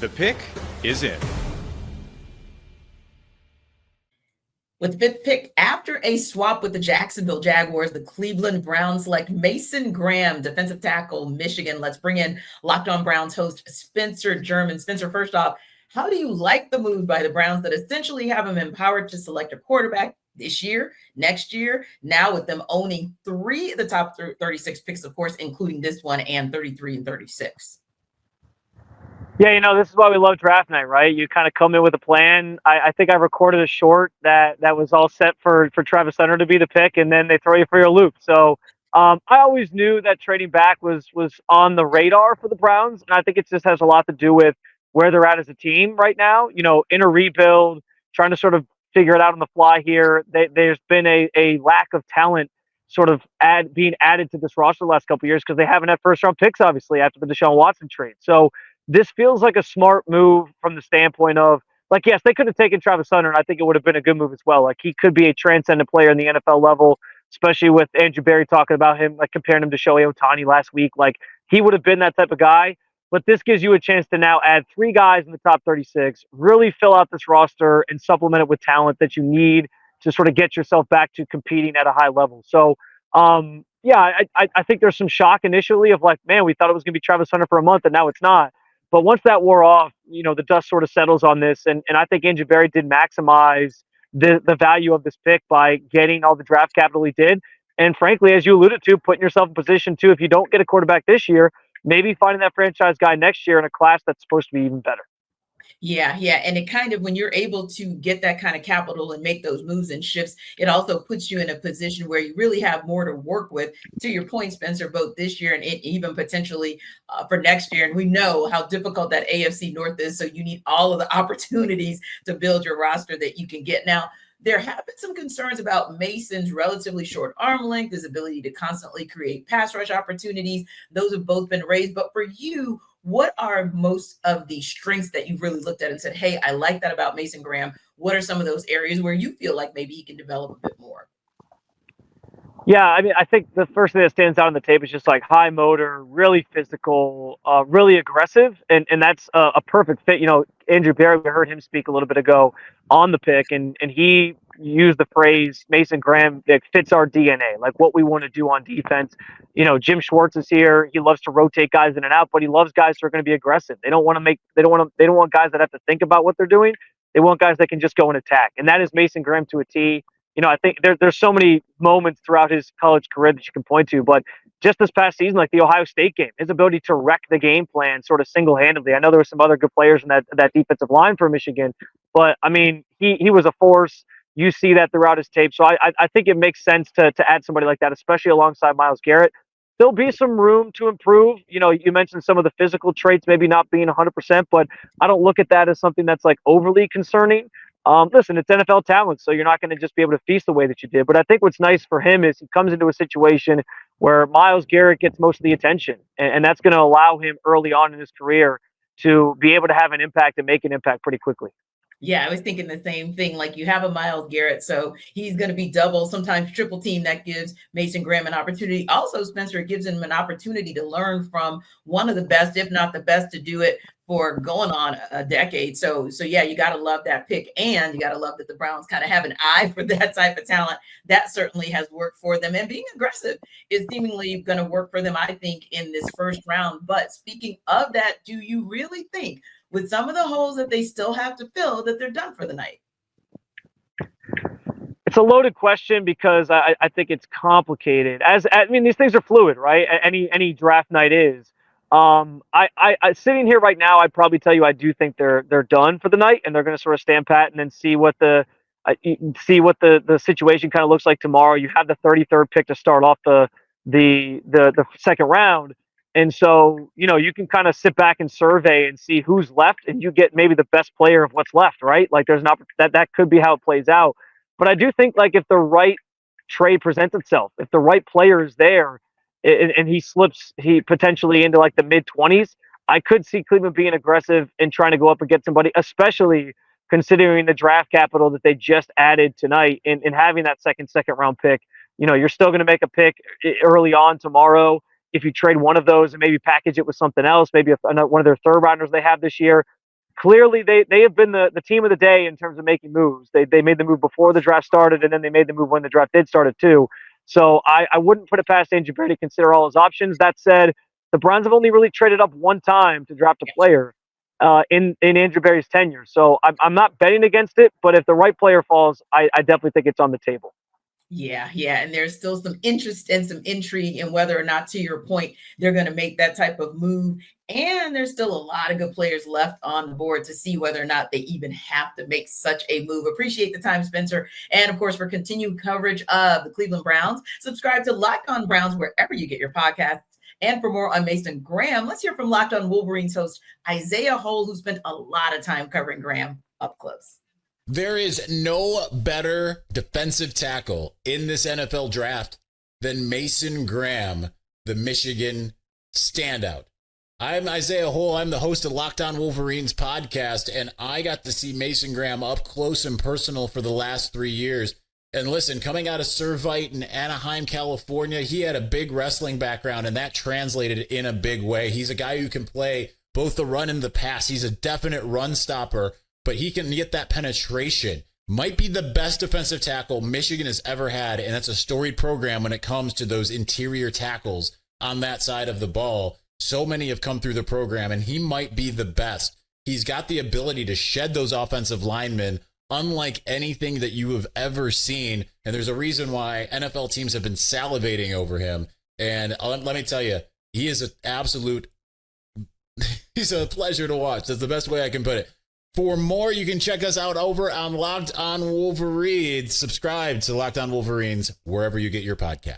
The pick is in. With the fifth pick, after a swap with the Jacksonville Jaguars, the Cleveland Browns select Mason Graham, defensive tackle, Michigan. Let's bring in Locked On Browns host Spencer German. Spencer, first off, how do you like the move by the Browns that essentially have them empowered to select a quarterback this year, next year, now with them owning three of the top 36 picks, of course, including this one and 33 and 36? Yeah, this is why we love draft night, right? You kind of come in with a plan. I think I recorded a short that was all set for Travis Hunter to be the pick, and then they throw you for your loop. So I always knew that trading back was on the radar for the Browns, and I think it just has a lot to do with where they're at as a team right now. In a rebuild, trying to sort of figure it out on the fly here. There's been a lack of talent sort of being added to this roster the last couple of years because they haven't had first round picks, obviously, after the Deshaun Watson trade. So this feels like a smart move from the standpoint of, like, yes, they could have taken Travis Hunter, and I think it would have been a good move as well. Like, he could be a transcendent player in the NFL level, especially with Andrew Berry talking about him, like comparing him to Shohei Ohtani last week. Like, he would have been that type of guy. But this gives you a chance to now add three guys in the top 36, really fill out this roster and supplement it with talent that you need to sort of get yourself back to competing at a high level. So, yeah, I think there's some shock initially of like, man, we thought it was going to be Travis Hunter for a month, and now it's not. But once that wore off, the dust sort of settles on this. And I think Andrew Berry did maximize the value of this pick by getting all the draft capital he did. And frankly, as you alluded to, putting yourself in position to, if you don't get a quarterback this year, maybe finding that franchise guy next year in a class that's supposed to be even better. Yeah, yeah. And it kind of, when you're able to get that kind of capital and make those moves and shifts, it also puts you in a position where you really have more to work with, to your point, Spencer, both this year and even potentially for next year. And we know how difficult that AFC North is. So you need all of the opportunities to build your roster that you can get. Now, there have been some concerns about Mason's relatively short arm length, his ability to constantly create pass rush opportunities. Those have both been raised. But for you, what are most of the strengths that you've really looked at and said, hey, I like that about Mason Graham? What are some of those areas where you feel like maybe he can develop a bit more? Yeah, I mean, I think the first thing that stands out on the tape is just like high motor, really physical, really aggressive, and that's a perfect fit. Andrew Berry, we heard him speak a little bit ago on the pick, and he used the phrase Mason Graham, it fits our DNA, like what we want to do on defense. Jim Schwartz is here. He loves to rotate guys in and out, but he loves guys who are going to be aggressive. They don't want guys that have to think about what they're doing. They want guys that can just go and attack, and that is Mason Graham to a T. I think there's so many moments throughout his college career that you can point to, but just this past season, like the Ohio State game, his ability to wreck the game plan sort of single-handedly. I know there were some other good players in that defensive line for Michigan, but I mean, he was a force. You see that throughout his tape. So I think it makes sense to add somebody like that, especially alongside Myles Garrett. There'll be some room to improve. You mentioned some of the physical traits maybe not being 100%, but I don't look at that as something that's like overly concerning. Listen, it's NFL talent, so you're not going to just be able to feast the way that you did. But I think what's nice for him is he comes into a situation where Myles Garrett gets most of the attention, and that's going to allow him early on in his career to be able to have an impact and make an impact pretty quickly. Yeah, I was thinking the same thing. Like, you have a Myles Garrett, so he's going to be double, sometimes triple team. That gives Mason Graham an opportunity. Also, Spencer, it gives him an opportunity to learn from one of the best, if not the best, to do it for going on a decade. So yeah, you got to love that pick, and you got to love that the Browns kind of have an eye for that type of talent. That certainly has worked for them, and being aggressive is seemingly going to work for them, I think, in this first round. But speaking of that, do you really think, with some of the holes that they still have to fill, that they're done for the night? It's a loaded question because I think it's complicated. I mean, these things are fluid, right? Any draft night is. I sitting here right now, I'd probably tell you I do think they're done for the night, and they're going to sort of stand pat and then see what the situation kind of looks like tomorrow. You have the 33rd pick to start off the second round. And so, you can kind of sit back and survey and see who's left, and you get maybe the best player of what's left, right? Like, there's that could be how it plays out. But I do think, like, if the right trade presents itself, if the right player is there, and he potentially into like the mid-20s, I could see Cleveland being aggressive and trying to go up and get somebody, especially considering the draft capital that they just added tonight and having that second round pick. You're still going to make a pick early on tomorrow. If you trade one of those and maybe package it with something else, maybe one of their third rounders they have this year, clearly they have been the team of the day in terms of making moves. They made the move before the draft started, and then they made the move when the draft did started too. So I wouldn't put it past Andrew Berry to consider all his options. That said, the Browns have only really traded up one time to draft a player in Andrew Berry's tenure. So I'm not betting against it, but if the right player falls, I definitely think it's on the table. Yeah, yeah. And there's still some interest and some intrigue in whether or not, to your point, they're going to make that type of move. And there's still a lot of good players left on the board to see whether or not they even have to make such a move. Appreciate the time, Spencer. And of course, for continued coverage of the Cleveland Browns, subscribe to Locked On Browns wherever you get your podcasts. And for more on Mason Graham, let's hear from Locked On Wolverines host Isaiah Hole, who spent a lot of time covering Graham up close. There is no better defensive tackle in this NFL draft than Mason Graham, the Michigan standout. I'm Isaiah Hole. I'm the host of Locked On Wolverines podcast, and I got to see Mason Graham up close and personal for the last 3 years. And listen, coming out of Servite in Anaheim, California, he had a big wrestling background, and that translated in a big way. He's a guy who can play both the run and the pass. He's a definite run stopper, but he can get that penetration. Might be the best defensive tackle Michigan has ever had, and that's a storied program when it comes to those interior tackles on that side of the ball. So many have come through the program, and he might be the best. He's got the ability to shed those offensive linemen unlike anything that you have ever seen, and there's a reason why NFL teams have been salivating over him. And let me tell you, he is an absolute he's a pleasure to watch. That's the best way I can put it. For more, you can check us out over on Locked On Wolverines. Subscribe to Locked On Wolverines wherever you get your podcasts.